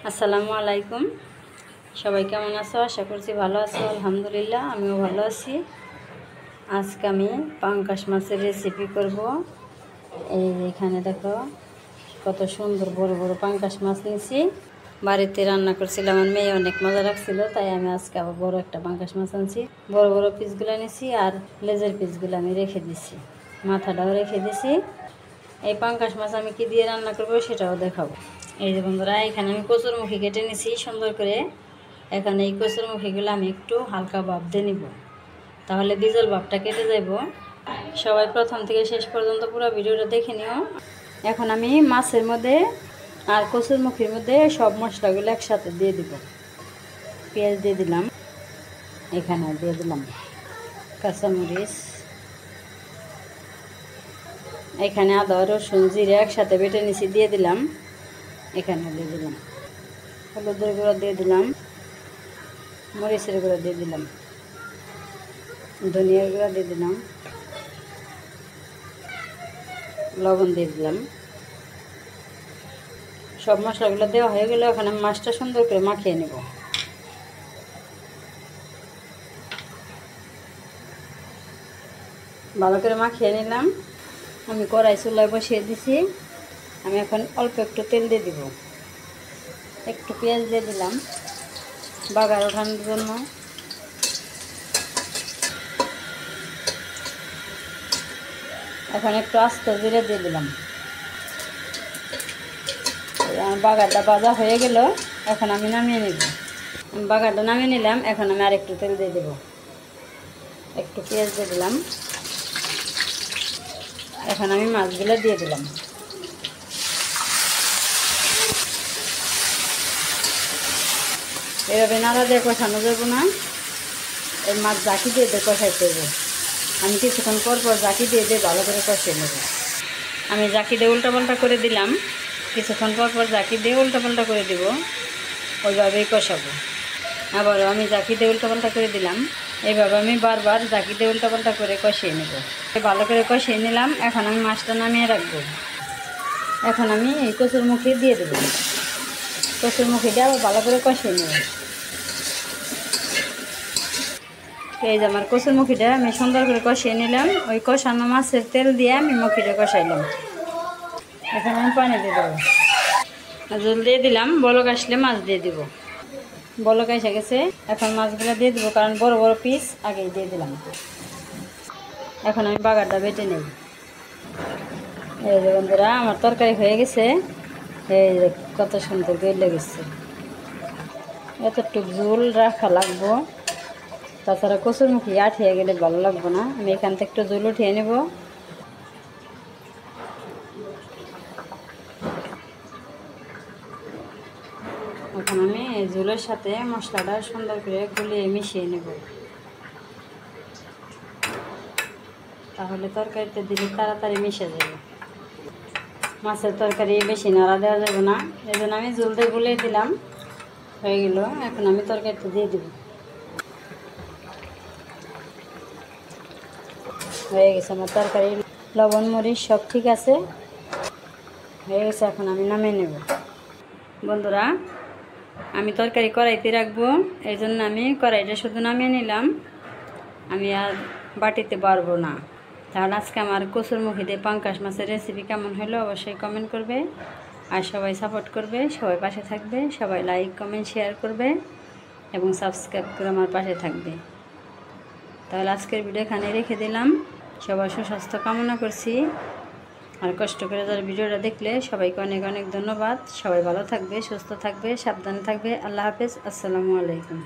আসসালামু আলাইকুম। সবাই কেমন আছো? আশা করছি ভালো আছো। আলহামদুলিল্লাহ, আমিও ভালো আছি। আজকে আমি পাঙ্গাস মাছের রেসিপি করব। এই এখানে দেখো কত সুন্দর বড় বড় পাঙ্গাস মাছ নিয়েছি। বাড়িতে রান্না করছিলাম, আমার মেয়ে অনেক মজা রাখছিল, তাই আমি আজকে আবার বড় একটা পাঙ্গাস মাছ আনছি। বড় বড় পিসগুলো নিয়েছি আর লেজের পিসগুলো আমি রেখে দিছি, মাথাটাও রেখে দিছি। এই পাঙ্গাস মাছ আমি কি দিয়ে রান্না করবো সেটাও দেখাবো। এই যে বন্ধুরা, এখানে আমি কচুরমুখী কেটে নিছি সুন্দর করে। এখানে এই কচুরমুখীগুলো আমি একটু হালকা ভাপ দিয়ে নিব, তাহলে বিজল ভাবটা কেটে যাব। সবাই প্রথম থেকে শেষ পর্যন্ত পুরো ভিডিওটা দেখে নিও। এখন আমি মাছের মধ্যে আর কচুরমুখীর মধ্যে সব মশলাগুলো একসাথে দিয়ে দিব। পেঁয়াজ দিয়ে দিলাম, এখানে দিয়ে দিলাম কাঁচামরিচ, এখানে আদা রসুন জিরে একসাথে বেটে নিছি দিয়ে দিলাম। এখানে দিয়ে দিলাম হলুদের গুঁড়ো, দিয়ে দিলাম মরিচের গুঁড়ো, দিয়ে দিলাম ধনিয়ার গুঁড়ো, দিয়ে দিলাম লবণ, দিয়ে দিলাম। সব মশলাগুলো দেওয়া হয়ে গেলে এখন আমি মাছটা সুন্দর করে মাখিয়ে নেব। ভালো করে মাখিয়ে নিলাম। আমি কড়াই চুলায় বসিয়ে দিছি। আমি এখন অল্প একটু তেল দিয়ে দিব, একটু পেঁয়াজ দিয়ে দিলাম বাগার ওঠানোর জন্য। এখন একটু আস্ত জিরে দিয়ে দিলাম। বাগারটা ভাজা হয়ে গেল, এখন আমি নামিয়ে নেব। বাগারটা নামিয়ে নিলাম। এখন আমি আর একটু তেল দিয়ে দেব, একটু পেঁয়াজ দিয়ে দিলাম। এখন আমি মাছগুলো দিয়ে দিলাম। এভাবে নাড়া দিয়ে কষানো যাবো না, এই মাছ জাকি দিয়ে কষাইতে হবে। আমি কিছুক্ষণ পর পর জাকি দিয়ে ভালো করে কষিয়ে নেব। আমি জাকি দিয়ে উল্টাপাল্টা করে দিলাম, কিছুক্ষণ পর পর জাকি দিয়ে উল্টাপাল্টা করে দিব, ওইভাবেই কষাবো। আবারও আমি জাকি দিয়ে উল্টাপাল্টা করে দিলাম। এইভাবে আমি বারবার জাকি দিয়ে উল্টাপাল্টা করে কষিয়ে নেব। ভালো করে কষিয়ে নিলাম। এখন আমি মাছটা নামিয়ে রাখবো। এখন আমি এই কচুরমুখী দিয়ে দেবো। কচুরমুখীটা আবার ভালো করে কষিয়ে নেব। এই যে আমার কচুরমুখীটা আমি সুন্দর করে কষিয়ে নিলাম। ওই কষানো মাছের তেল দিয়ে আমি মুখিটা কষাইলাম। এখন আমি পানি দিয়ে দেবো, জল দিয়ে দিলাম। বলক আসলে মাছ দিয়ে দিব। বলক এসে গেছে, এখন মাছগুলো দিয়ে দেবো, কারণ বড় বড় পিস আগেই দিয়ে দিলাম। এখন আমি বাগারটা বেটে নেব। এই যে বন্ধুরা, আমার তরকারি হয়ে গেছে। এই যে কত সুন্দর গলে গেছে। এতটুকু ঝোল রাখা লাগবো, তাছাড়া কচুরমুখী আঠিয়ে গেলে ভালো লাগবে না। আমি এখান থেকে একটু ঝোল উঠিয়ে নেব। এখন আমি এই ঝোলের সাথে মশলাটা সুন্দর করে গুলিয়ে মিশিয়ে নেব, তাহলে তরকারিতে দিলে তাড়াতাড়ি মিশে যাবে। মাছের তরকারি বেশি নাড়া দেওয়া যাবে না, এই জন্য আমি ঝোল দিয়ে গুলিয়ে দিলাম। হয়ে গেল, এখন আমি তরকারিতে দিয়ে দেব। হয়ে গেছে আমার তরকারি, লবণ মরিচ সব ঠিক আছে, হয়ে গেছে। এখন আমি নামিয়ে নেব। বন্ধুরা, আমি তরকারি কড়াইতে রাখবো, এই জন্য আমি কড়াইটা শুধু নামিয়ে নিলাম। আমি আর বাটিতে পারবো না। তাহলে আজকে আমার কচুরমুখী দিয়ে পাঙ্গাস মাছের রেসিপি কেমন হলো অবশ্যই কমেন্ট করবে। আর সবাই সাপোর্ট করবে, সবাই পাশে থাকবে, সবাই লাইক কমেন্ট শেয়ার করবে এবং সাবস্ক্রাইব করে আমার পাশে থাকবে। তাহলে আজকের ভিডিও এখানে রেখে দিলাম। সবার সুস্বাস্থ্য কামনা করছি। আর কষ্ট করে যারা ভিডিওটা দেখলে সবাইকে অনেক অনেক ধন্যবাদ। সবাই ভালো থাকবে, সুস্থ থাকবে, সাবধানে থাকবে। আল্লাহ হাফেজ। আসসালামু আলাইকুম।